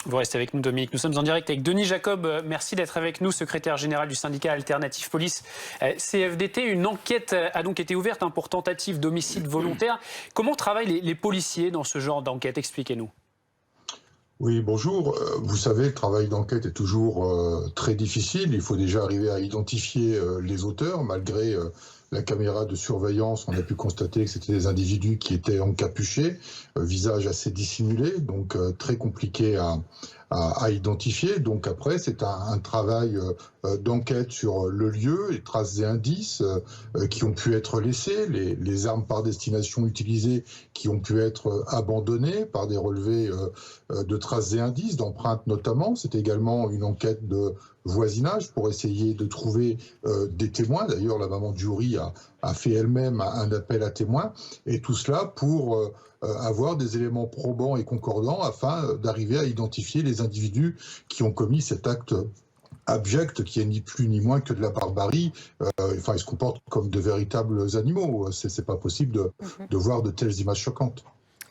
Vous restez avec nous, Dominique. Nous sommes en direct avec Denis Jacob. Merci d'être avec nous, secrétaire général du syndicat Alternative Police CFDT. Une enquête a donc été ouverte pour tentative d'homicide volontaire. Comment travaillent les policiers dans ce genre d'enquête? Expliquez-nous. Oui, bonjour. Vous savez, le travail d'enquête est toujours très difficile. Il faut déjà arriver à identifier les auteurs. Malgré la caméra de surveillance, on a pu constater que c'était des individus qui étaient encapuchés, visage assez dissimulé, donc très compliqué à identifier. Donc après, c'est un travail d'enquête sur le lieu, les traces et indices qui ont pu être laissés, les armes par destination utilisées qui ont pu être abandonnées par des relevés de traces et indices, d'empreintes notamment. C'est également une enquête de voisinage pour essayer de trouver des témoins. D'ailleurs, la maman de jury a fait elle-même un appel à témoins. Et tout cela pour avoir des éléments probants et concordants afin d'arriver à identifier les individus qui ont commis cet acte abject qui est ni plus ni moins que de la barbarie. Enfin, ils se comportent comme de véritables animaux. C'est pas possible de voir de telles images choquantes.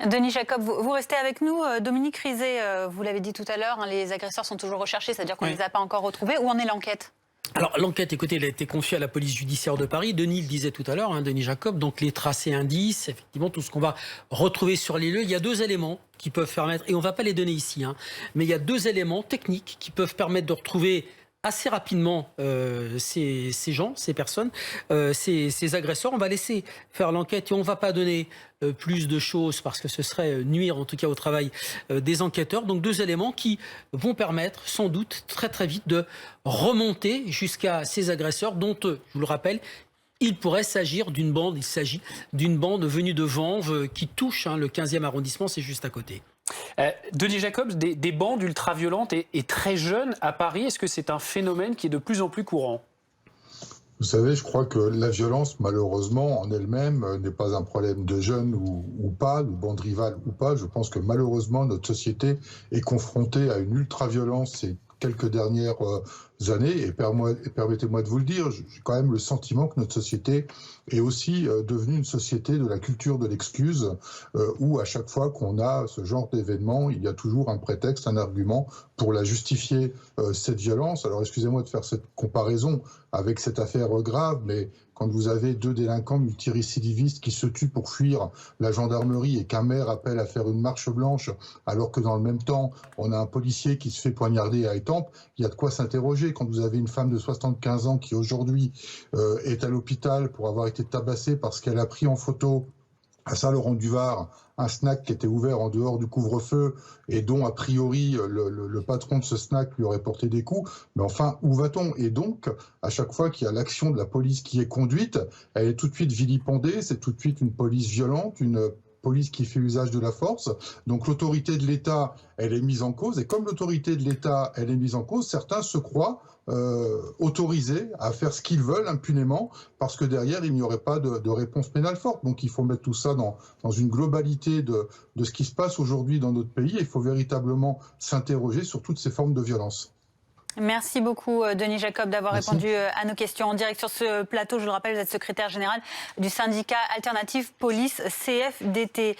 Denis Jacob, vous restez avec nous. Dominique Rizet, vous l'avez dit tout à l'heure, les agresseurs sont toujours recherchés, c'est-à-dire qu'on ne les a pas encore retrouvés. Où en est l'enquête ? Alors l'enquête, écoutez, elle a été confiée à la police judiciaire de Paris. Denis le disait tout à l'heure, Denis Jacob, donc les tracés indices, effectivement tout ce qu'on va retrouver sur les lieux. Il y a deux éléments qui peuvent permettre, et on ne va pas les donner ici, mais il y a deux éléments techniques qui peuvent permettre de retrouver assez rapidement ces gens, ces personnes, ces agresseurs. On va laisser faire l'enquête et on ne va pas donner plus de choses parce que ce serait nuire en tout cas au travail des enquêteurs. Donc deux éléments qui vont permettre sans doute très très vite de remonter jusqu'à ces agresseurs dont, je vous le rappelle, il pourrait s'agir d'une bande, il s'agit d'une bande venue de Vanves qui touche le 15e arrondissement, c'est juste à côté. Denis Jacobs, des bandes ultra-violentes et très jeunes à Paris, est-ce que c'est un phénomène qui est de plus en plus courant ? Vous savez, je crois que la violence, malheureusement, en elle-même, n'est pas un problème de jeunes ou pas, de bandes rivales ou pas. Je pense que malheureusement, notre société est confrontée à une ultra-violence ces quelques dernières années. Et permettez-moi de vous le dire, j'ai quand même le sentiment que notre société est aussi devenue une société de la culture de l'excuse, où à chaque fois qu'on a ce genre d'événement, il y a toujours un prétexte, un argument pour la justifier, cette violence. Alors excusez-moi de faire cette comparaison avec cette affaire grave, mais quand vous avez deux délinquants multirécidivistes qui se tuent pour fuir la gendarmerie et qu'un maire appelle à faire une marche blanche, alors que dans le même temps, on a un policier qui se fait poignarder à Étampes, il y a de quoi s'interroger. Quand vous avez une femme de 75 ans qui aujourd'hui est à l'hôpital pour avoir été tabassée parce qu'elle a pris en photo à Saint-Laurent-du-Var un snack qui était ouvert en dehors du couvre-feu et dont, a priori, le patron de ce snack lui aurait porté des coups. Mais enfin, où va-t-on? Et donc, à chaque fois qu'il y a l'action de la police qui est conduite, elle est tout de suite vilipendée, c'est tout de suite une police violente, une police qui fait usage de la force. Donc l'autorité de l'État, elle est mise en cause. Et comme l'autorité de l'État, elle est mise en cause, certains se croient autorisés à faire ce qu'ils veulent impunément parce que derrière, il n'y aurait pas de réponse pénale forte. Donc il faut mettre tout ça dans une globalité de ce qui se passe aujourd'hui dans notre pays. Il faut véritablement s'interroger sur toutes ces formes de violence. Merci beaucoup, Denis Jacob, d'avoir répondu à nos questions. En direct sur ce plateau, je le rappelle, vous êtes secrétaire général du syndicat Alternative Police CFDT.